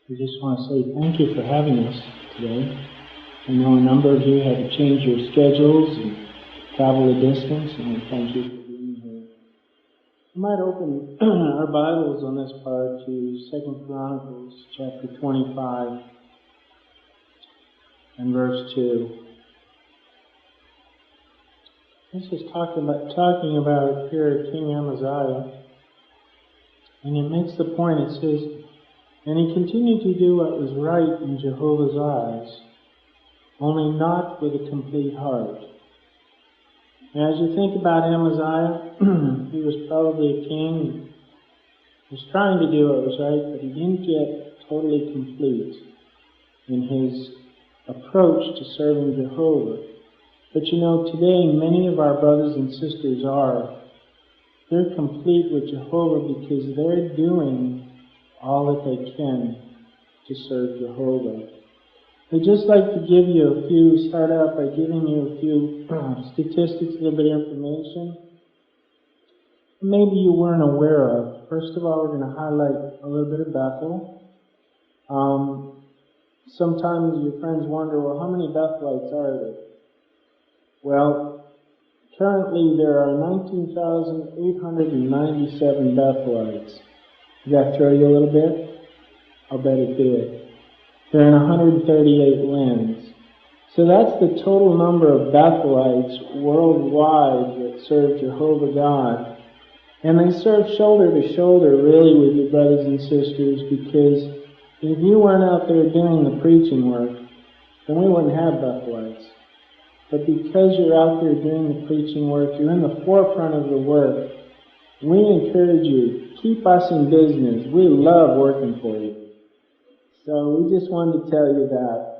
We just want to say thank you for having us today. I know a number of you had to change your schedules and travel a distance, and we thank you for being here. We might open our Bibles on this part to 2 Chronicles chapter 25 and verse 2. This is talking about here King Amaziah, and it makes the point, it says, "And he continued to do what was right in Jehovah's eyes, only not with a complete heart." And as you think about Amaziah, he was probably a king who was trying to do what was right, but he didn't get totally complete in his approach to serving Jehovah. But you know, today many of our brothers and sisters they're complete with Jehovah because they're doing all that they can to serve Jehovah. I'd just like to start out by giving you a few statistics, a little bit of information maybe you weren't aware of. First of all, we're going to highlight a little bit of Bethel. Sometimes your friends wonder, well, how many Bethelites are there? Well, currently there are 19,897 Bethelites. Did that throw you a little bit? I'll bet it did. They're in 138 lands. So that's the total number of Bethelites worldwide that serve Jehovah God. And they serve shoulder to shoulder really with your brothers and sisters, because if you weren't out there doing the preaching work, then we wouldn't have Bethelites. But because you're out there doing the preaching work, you're in the forefront of the work, we encourage you, keep us in business. We love working for you. So we just wanted to tell you that.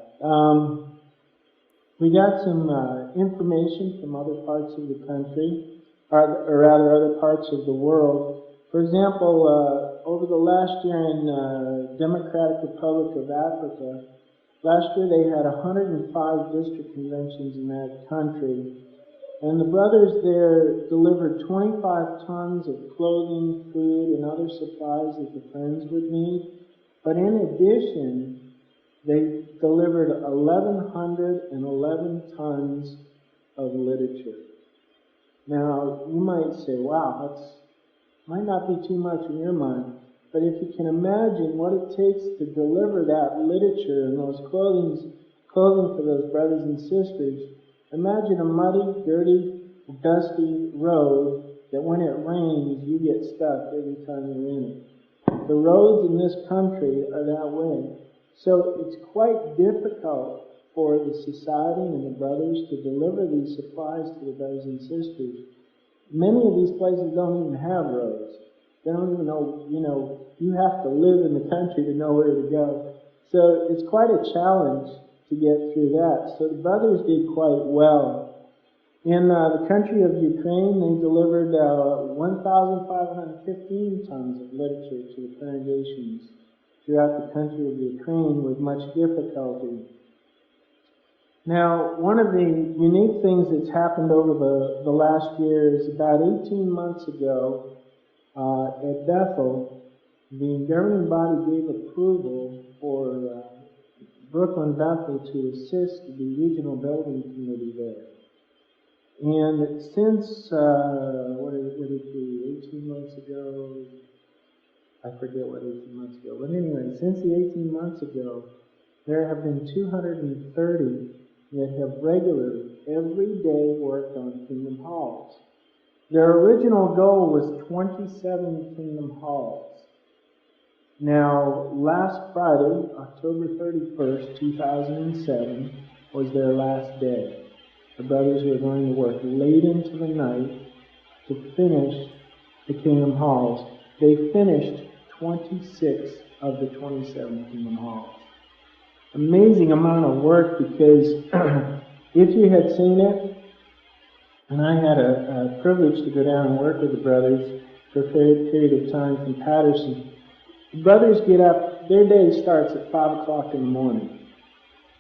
We got some information from other parts of the country, or rather other parts of the world. For example, over the last year in Democratic Republic of Africa, last year they had 105 district conventions in that country. And the brothers there delivered 25 tons of clothing, food, and other supplies that the friends would need. But in addition, they delivered 1,111 tons of literature. Now, you might say, wow, that might not be too much in your mind. But if you can imagine what it takes to deliver that literature and those clothing for those brothers and sisters, imagine a muddy, dirty, dusty road that when it rains, you get stuck every time you're in it. The roads in this country are that way. So it's quite difficult for the society and the brothers to deliver these supplies to the brothers and sisters. Many of these places don't even have roads. They don't even know, you have to live in the country to know where to go. So it's quite a challenge to get through that. So the brothers did quite well. In the country of Ukraine, they delivered 1,515 tons of literature to the congregations throughout the country of Ukraine with much difficulty. Now, one of the unique things that's happened over the last year is about 18 months ago at Bethel, the governing body gave approval for Brooklyn Bethel to assist the regional building committee there. And since, what did it be, 18 months ago? I forget what 18 months ago. But anyway, since the 18 months ago, there have been 230 that have regularly, every day, worked on Kingdom Halls. Their original goal was 27 Kingdom Halls. Now, last Friday, October 31st, 2007, was their last day. The brothers were going to work late into the night to finish the Kingdom Halls. They finished 26 of the 27 Kingdom Halls. Amazing amount of work, because if you had seen it, and I had a privilege to go down and work with the brothers for a period of time from Patterson. The brothers get up, their day starts at 5 o'clock in the morning.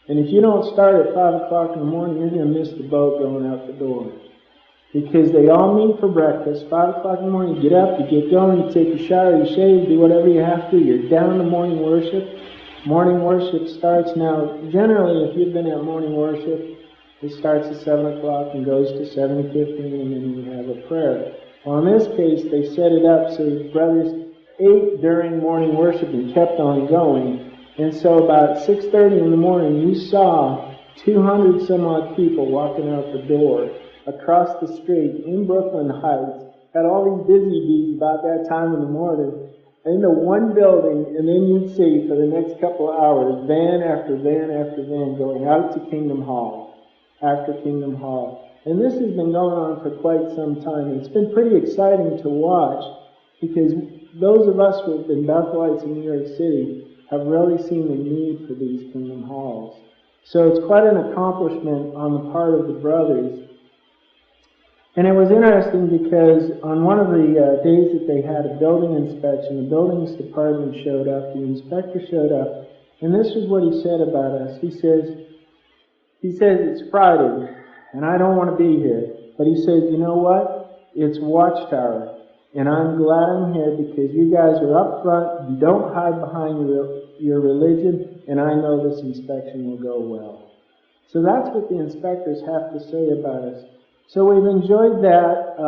And if you don't start at 5 o'clock in the morning, you're going to miss the boat going out the door. Because they all meet for breakfast, 5 o'clock in the morning, you get up, you get going, you take a shower, you shave, do whatever you have to, you're down to morning worship. Morning worship starts now. Generally, if you've been at morning worship, it starts at 7 o'clock and goes to 7:15, and then you have a prayer. Well, in this case, they set it up so the brothers ate during morning worship and kept on going. And so about 6:30 in the morning, you saw 200 some odd people walking out the door across the street in Brooklyn Heights. Had all these busy bees about that time in the morning into one building, and then you'd see for the next couple of hours van after van after van going out to Kingdom Hall after Kingdom Hall. And this has been going on for quite some time. It's been pretty exciting to watch because those of us who have been Bethelites in New York City have really seen the need for these Kingdom Halls. So it's quite an accomplishment on the part of the brothers. And it was interesting because on one of the days that they had a building inspection, the buildings department showed up, the inspector showed up, and this is what he said about us. He says, it's Friday, and I don't want to be here. But he says, you know what? It's Watchtower, and I'm glad I'm here because you guys are up front, you don't hide behind your religion, and I know this inspection will go well. So that's what the inspectors have to say about us. So we've enjoyed that.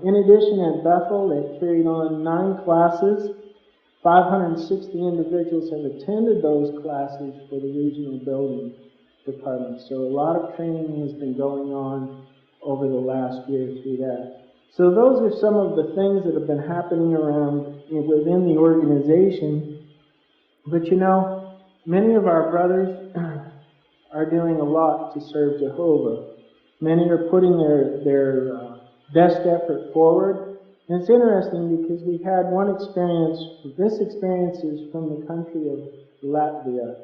In addition, at Bethel, they've carried on 9 classes. 560 individuals have attended those classes for the regional building department. So a lot of training has been going on over the last year through that. So those are some of the things that have been happening around within the organization. But you know, many of our brothers are doing a lot to serve Jehovah. Many are putting their best effort forward. And it's interesting because we had one experience. This experience is from the country of Latvia.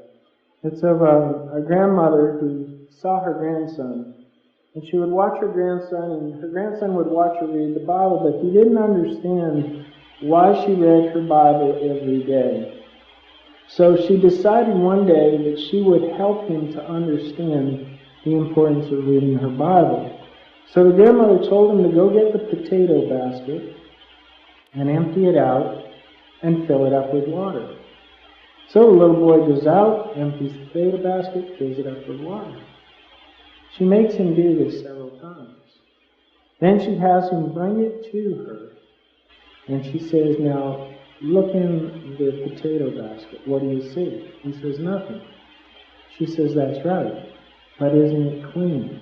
It's of a grandmother who saw her grandson. And she would watch her grandson, and her grandson would watch her read the Bible, but he didn't understand why she read her Bible every day. So she decided one day that she would help him to understand the importance of reading her Bible. So the grandmother told him to go get the potato basket and empty it out and fill it up with water. So the little boy goes out, empties the potato basket, fills it up with water. She makes him do this several times. Then she has him bring it to her. And she says, now, look in the potato basket. What do you see? He says, nothing. She says, that's right. But isn't it clean?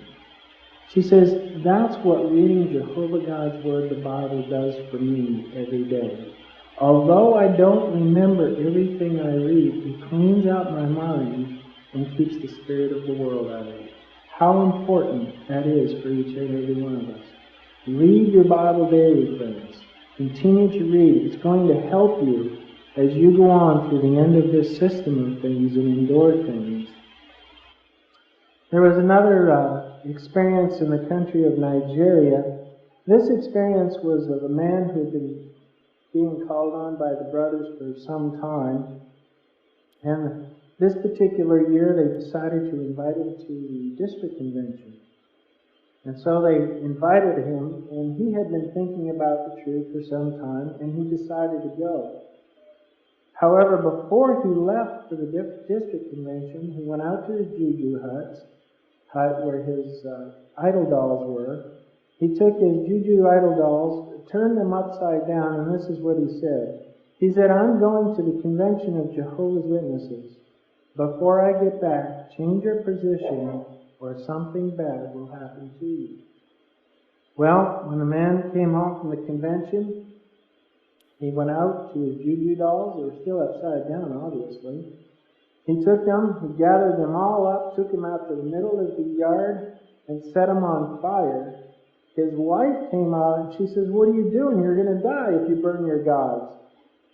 She says, that's what reading Jehovah God's Word, the Bible, does for me every day. Although I don't remember everything I read, it cleans out my mind and keeps the spirit of the world out of it. How important that is for each and every one of us. Read your Bible daily, friends. Continue to read. It's going to help you as you go on through the end of this system of things and endure things. There was another experience in the country of Nigeria. This experience was of a man who had been being called on by the brothers for some time. And this particular year they decided to invite him to the district convention. And so they invited him, and he had been thinking about the truth for some time, and he decided to go. However, before he left for the district convention, he went out to his juju hut where his idol dolls were. He took his juju idol dolls, turned them upside down, and this is what he said. He said, I'm going to the convention of Jehovah's Witnesses. Before I get back, change your position or something bad will happen to you. Well, when the man came home from the convention, he went out to his juju dolls. They were still upside down, obviously. He took them, he gathered them all up, took them out to the middle of the yard, and set them on fire. His wife came out and she says, what are you doing? You're going to die if you burn your gods.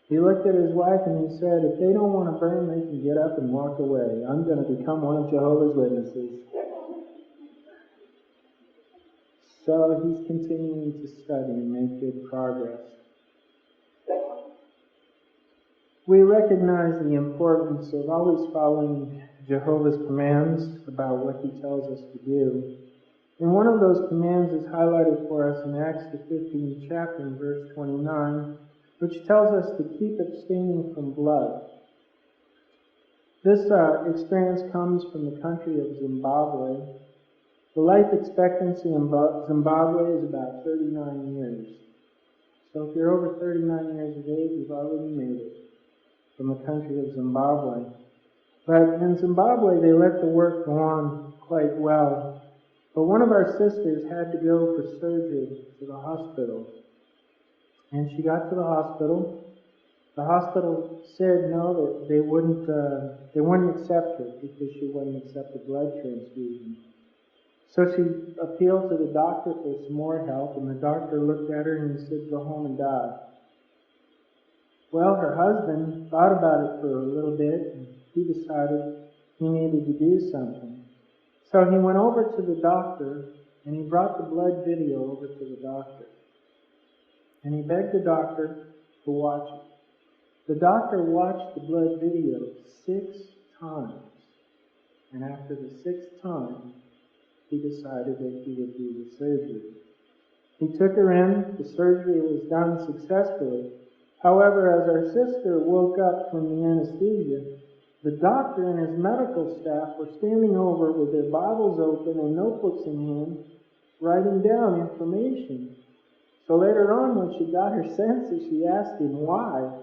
He looked at his wife and he said, if they don't want to burn, they can get up and walk away. I'm going to become one of Jehovah's Witnesses. So he's continuing to study and make good progress. We recognize the importance of always following Jehovah's commands about what he tells us to do. And one of those commands is highlighted for us in Acts the 15th chapter in verse 29, which tells us to keep abstaining from blood. This experience comes from the country of Zimbabwe. The life expectancy in Zimbabwe is about 39 years. So if you're over 39 years of age, you've already made it from the country of Zimbabwe. But in Zimbabwe, they let the work go on quite well. But one of our sisters had to go for surgery to the hospital. And she got to the hospital. The hospital said no, that they wouldn't accept her because she wouldn't accept a blood transfusion. So she appealed to the doctor for some more help, and the doctor looked at her and he said, "Go home and die." Well, her husband thought about it for a little bit, and he decided he needed to do something. So he went over to the doctor, and he brought the blood video over to the doctor. And he begged the doctor to watch it. The doctor watched the blood video 6 times. And after the 6th time, he decided that he would do the surgery. He took her in. The surgery was done successfully. However, as our sister woke up from the anesthesia, the doctor and his medical staff were standing over with their Bibles open and notebooks in hand, writing down information. So later on, when she got her senses, she asked him why.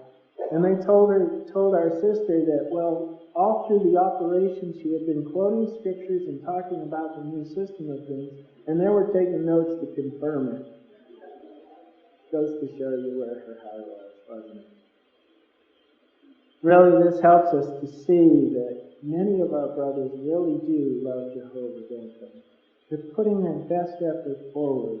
And they told our sister that, well, all through the operation, she had been quoting scriptures and talking about the new system of things, and they were taking notes to confirm it. Goes to show you where her heart was, wasn't it? Really, this helps us to see that many of our brothers really do love Jehovah, don't they? They're putting their best effort forward.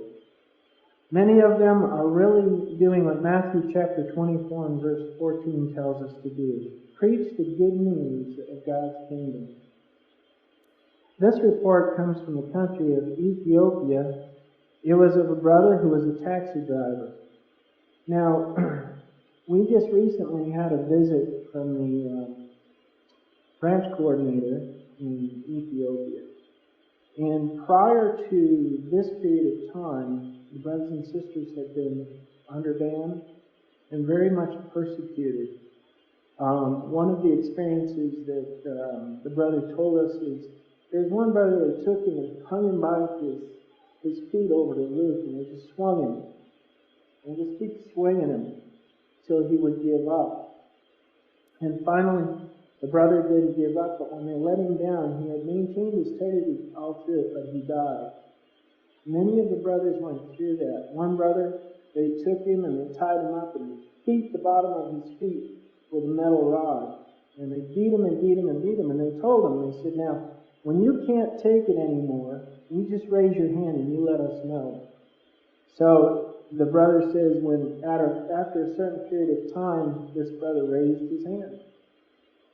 Many of them are really doing what Matthew chapter 24 and verse 14 tells us to do. Preach the good news of God's kingdom. This report comes from the country of Ethiopia. It was of a brother who was a taxi driver. Now, we just recently had a visit from the branch coordinator in Ethiopia. And prior to this period of time, the brothers and sisters had been under ban and very much persecuted. One of the experiences that the brother told us is there's one brother that took him and hung him by his feet over the roof, and they just swung him. And just keep swinging him till he would give up. And finally, the brother didn't give up, but when they let him down, he had maintained his integrity all through it, but he died. Many of the brothers went through that. One brother, they took him and they tied him up and beat the bottom of his feet with a metal rod. And they beat him and beat him and beat him. And they told him, they said, "Now, when you can't take it anymore, you just raise your hand and you let us know." So the brother says when after a certain period of time, this brother raised his hand.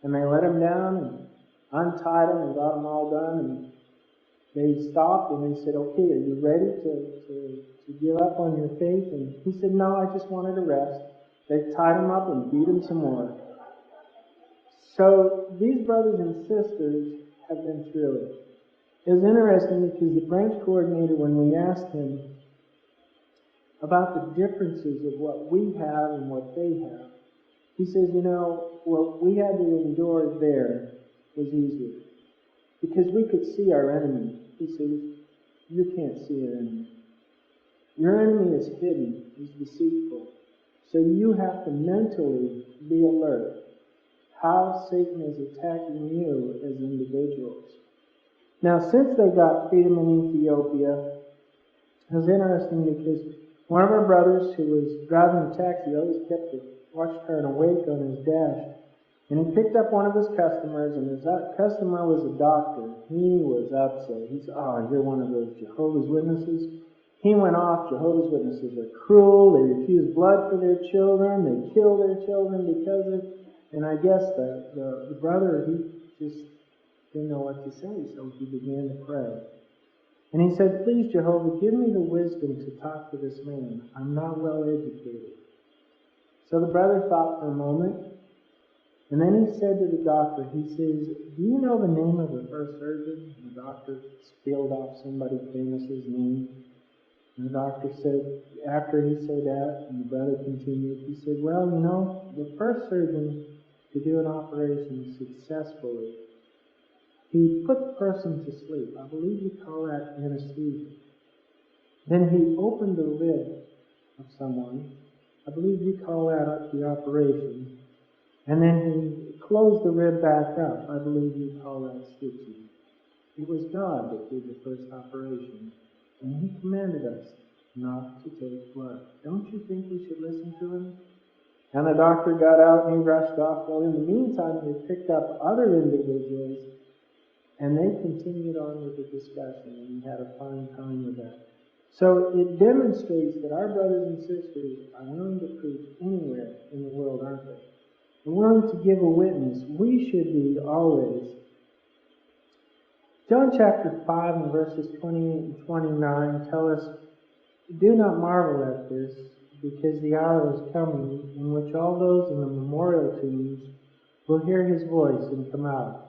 And they let him down and untied him and got him all done. And they stopped and they said, "Okay, are you ready to give up on your faith?" And he said, "No, I just wanted to rest." They tied him up and beat him some more. So these brothers and sisters have been through it. It was interesting because the branch coordinator, when we asked him about the differences of what we have and what they have, he says, what we had to endure there was easier. Because we could see our enemy. He says, "You can't see your enemy. Your enemy is hidden, is deceitful. So you have to mentally be alert how Satan is attacking you as individuals." Now, since they got freedom in Ethiopia, it was interesting because one of our brothers who was driving the taxi always kept a watchguard awake on his dash. And he picked up one of his customers, and his customer was a doctor. He was upset. He said, "Oh, you're one of those Jehovah's Witnesses." He went off. Jehovah's Witnesses are cruel. They refuse blood for their children. They kill their children because of it. And I guess the brother, he just didn't know what to say, so he began to pray. And he said, "Please, Jehovah, give me the wisdom to talk to this man. I'm not well educated." So the brother thought for a moment, and then he said to the doctor, he says, "Do you know the name of the first surgeon?" And the doctor spilled off somebody famous's name. And the doctor said, after he said that, and the brother continued, he said, "Well, the first surgeon, to do an operation successfully. He put the person to sleep. I believe you call that anesthesia. Then he opened the rib of someone. I believe you call that the operation. And then he closed the rib back up. I believe you call that stitching. It was God that did the first operation. And He commanded us not to take blood. Don't you think we should listen to Him? And the doctor got out and he rushed off. Well, in the meantime, they picked up other individuals and they continued on with the discussion, and we had a fine time with that. So it demonstrates that our brothers and sisters are willing to preach anywhere in the world, aren't they? They're willing to give a witness. We should be always. John chapter 5 and verses 28 and 29 tell us, "Do not marvel at this, because the hour is coming in which all those in the memorial tombs will hear His voice and come out.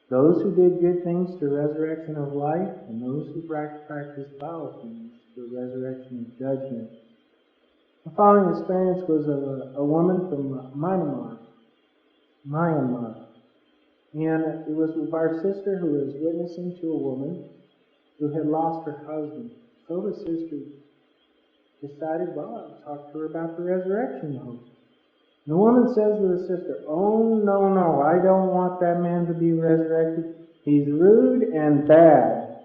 Those who did good things to resurrection of life, and those who practiced foul things to resurrection of judgment." The following experience was of a woman from Myanmar. And it was with our sister who was witnessing to a woman who had lost her husband. So the sister decided, well, I'll talk to her about the resurrection home. The woman says to the sister, "Oh, no, I don't want that man to be resurrected. He's rude and bad."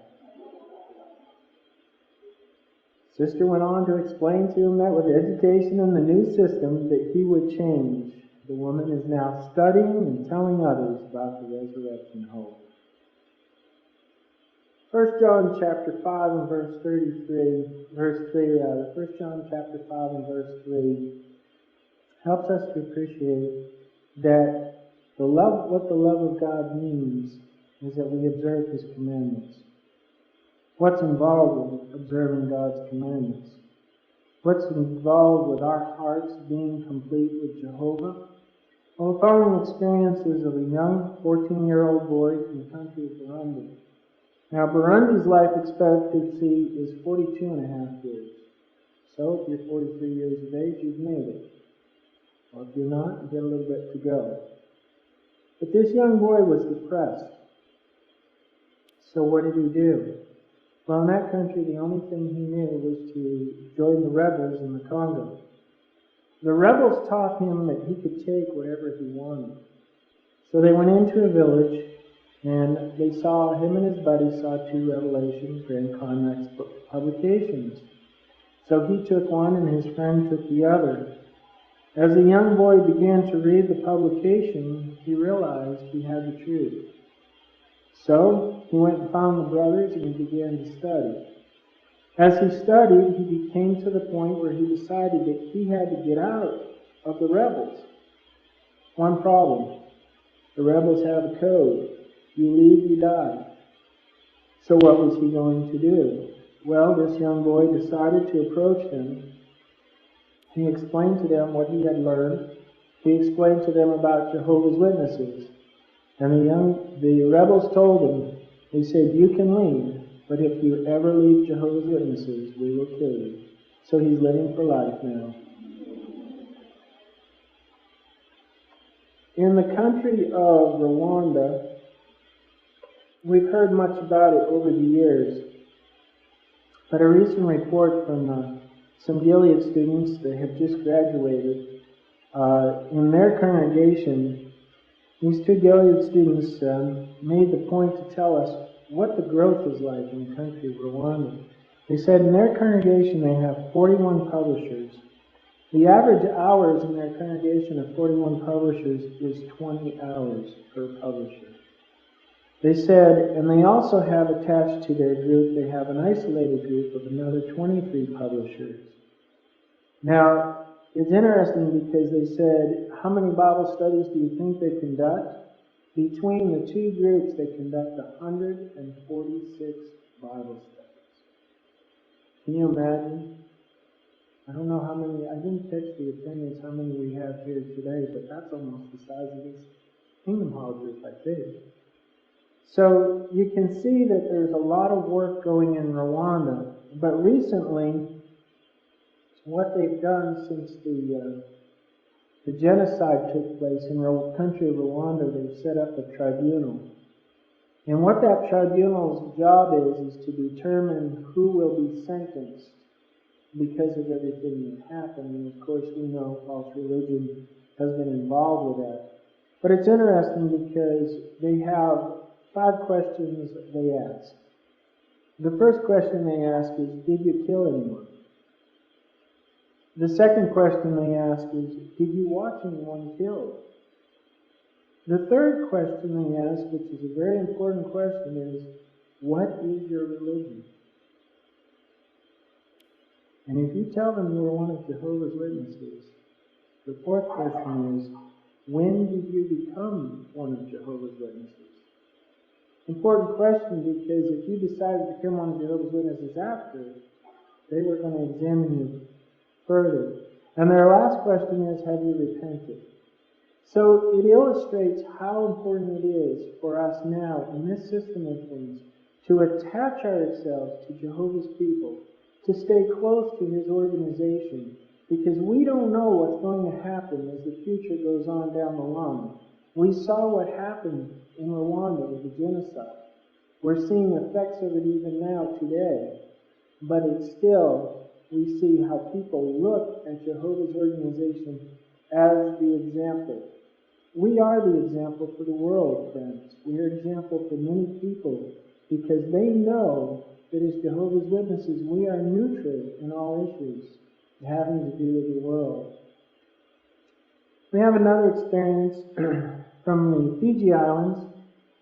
Sister went on to explain to him that with education and the new system that he would change. The woman is now studying and telling others about the resurrection hope. 1 John chapter 5 and verse 1 John chapter 5 and verse 3 helps us to appreciate that what the love of God means is that we observe His commandments. What's involved with observing God's commandments? What's involved with our hearts being complete with Jehovah? Well, the following experiences of a young 14-year-old boy from the country of Burundi. Now, Burundi's life expectancy is 42 and a half years. So, if you're 43 years of age, you've made it. Or if you're not, you get a little bit to go. But this young boy was depressed. So what did he do? Well, in that country, the only thing he knew was to join the rebels in the Congo. The rebels taught him that he could take whatever he wanted. So they went into a village, and him and his buddies saw 2 Revelations, Grand Climax publications. So he took one, and his friend took the other. As the young boy began to read the publication, he realized he had the truth. So he went and found the brothers, and he began to study. As he studied, he came to the point where he decided that he had to get out of the rebels. One problem: the rebels have a code. You leave, you die. So what was he going to do? Well, this young boy decided to approach them. He explained to them what he had learned. He explained to them about Jehovah's Witnesses. And the rebels told him, they said, "You can leave, but if you ever leave Jehovah's Witnesses, we will kill you." So he's living for life now. In the country of Rwanda, we've heard much about it over the years, but a recent report from some Gilead students that have just graduated, in their congregation, these 2 Gilead students made the point to tell us what the growth is like in the country of Rwanda. They said in their congregation they have 41 publishers. The average hours in their congregation of 41 publishers is 20 hours per publisher. They said, and they also have attached to their group, they have an isolated group of another 23 publishers. Now, it's interesting because they said, how many Bible studies do you think they conduct? Between the 2 groups, they conduct 146 Bible studies. Can you imagine? I don't know how many, I didn't catch the attendance, how many we have here today, but that's almost the size of this Kingdom Hall group, I think. So you can see that there's a lot of work going in Rwanda. But recently, what they've done since the the genocide took place in the country of Rwanda. They set up a tribunal. And what that tribunal's job is to determine who will be sentenced because of everything that happened. And of course, we know false religion has been involved with that. But it's interesting because they have 5 questions they ask. The first question they ask is, did you kill anyone? The second question they ask is, did you watch anyone killed? The third question they ask, which is a very important question, is, what is your religion? And if you tell them you're one of Jehovah's Witnesses, the fourth question is, when did you become one of Jehovah's Witnesses? Important question, because if you decided to become one of Jehovah's Witnesses after, they were going to examine you further. And their last question is, have you repented? So it illustrates how important it is for us now, in this system of things, to attach ourselves to Jehovah's people, to stay close to His organization, because we don't know what's going to happen as the future goes on down the line. We saw what happened in Rwanda with the genocide. We're seeing effects of it even now today. But it's still, we see how people look at Jehovah's organization as the example. We are the example for the world, friends. We are an example for many people because they know that as Jehovah's Witnesses, we are neutral in all issues having to do with the world. We have another experience from the Fiji Islands.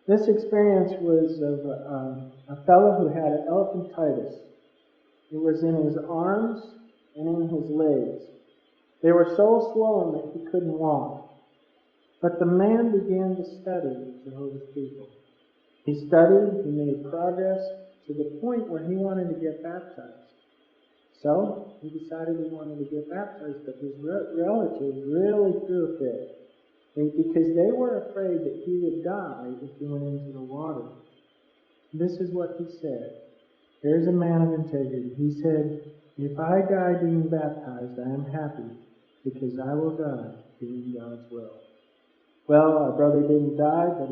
This experience was of a fellow who had elephantitis. It was in his arms and in his legs. They were so swollen that he couldn't walk. But the man began to study Jehovah's people. He studied, he made progress to the point where he wanted to get baptized. So he decided he wanted to get baptized, but his relatives really threw a fit because they were afraid that he would die if he went into the water. This is what he said. Here's a man of integrity. He said, if I die being baptized, I am happy because I will die doing God's will. Well, our brother didn't die, but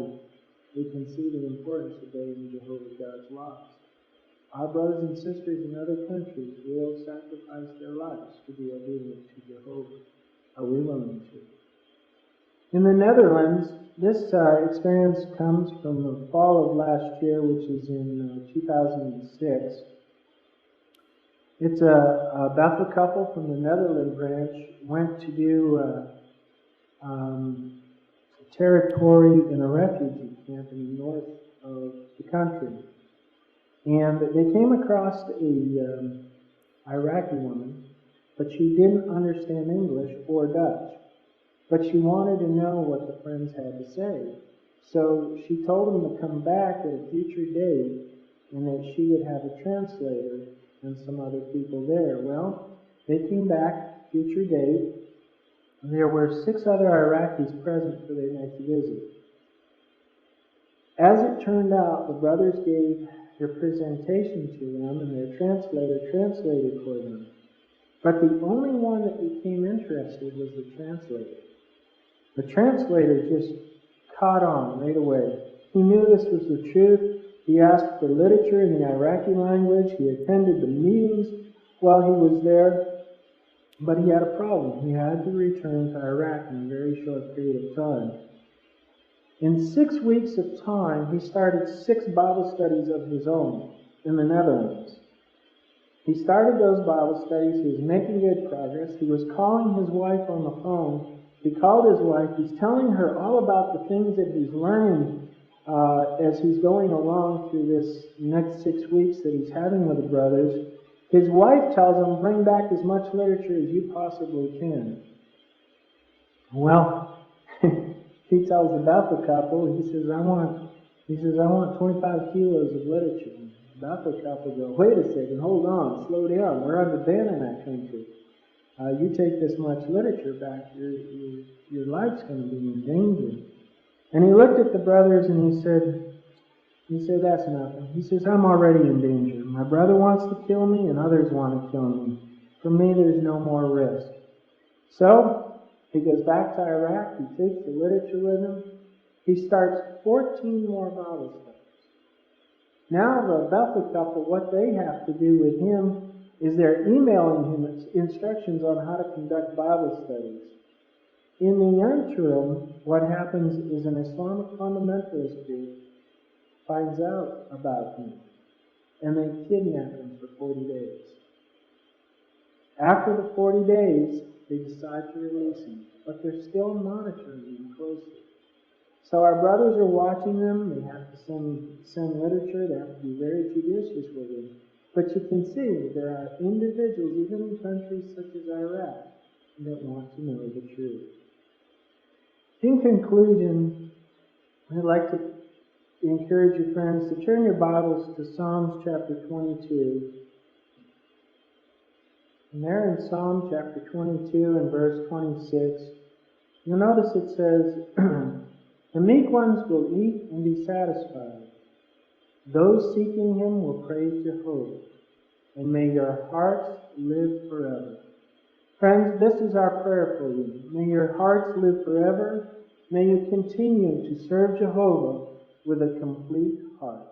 we can see the importance of obeying Jehovah's God's laws. Our brothers and sisters in other countries will sacrifice their lives to be obedient to Jehovah. Are we willing to? In the Netherlands, this experience comes from the fall of last year, which is in 2006. It's a Bethel couple from the Netherlands branch went to do territory in a refugee camp in the north of the country. And they came across a Iraqi woman, but she didn't understand English or Dutch. But she wanted to know what the friends had to say. So she told them to come back at a future date and that she would have a translator and some other people there. Well, they came back, future date. There were 6 other Iraqis present for their next visit. As it turned out, the brothers gave their presentation to them and their translator translated for them. But the only one that became interested was the translator. The translator just caught on right away. He knew this was the truth. He asked for literature in the Iraqi language. He attended the meetings while he was there. But he had a problem. He had to return to Iraq in a very short period of time. In 6 weeks of time, he started 6 Bible studies of his own in the Netherlands. He started those Bible studies. He was making good progress. He was calling his wife on the phone. He called his wife. He's telling her all about the things that he's learning as he's going along through this next 6 weeks that he's having with the brothers. His wife tells him, bring back as much literature as you possibly can. Well, he tells the Bethel couple, he says, I want 25 kilos of literature. The Bethel couple go, wait a second, hold on, slow down. We're under ban in that country. You take this much literature back, your life's going to be in danger. And he looked at the brothers and he said, that's nothing. He says, I'm already in danger. My brother wants to kill me and others want to kill me. For me, there's no more risk. So, He goes back to Iraq. He takes the literature with him. He starts 14 more Bible studies. Now the Bethel couple, what they have to do with him is they're emailing him instructions on how to conduct Bible studies. In the interim, what happens is an Islamic fundamentalist group finds out about him, and they kidnap him for 40 days. After the 40 days, they decide to release him, but they're still monitoring him closely. So our brothers are watching them. They have to send literature. They have to be very judicious with him. But you can see there are individuals, even in countries such as Iraq, that want to know the truth. In conclusion, I'd like to encourage your friends to turn your Bibles to Psalms chapter 22. And there in Psalm chapter 22 and verse 26, you'll notice it says, "The meek ones will eat and be satisfied. Those seeking Him will praise Jehovah. And may your hearts live forever." Friends, this is our prayer for you. May your hearts live forever. May you continue to serve Jehovah with a complete heart.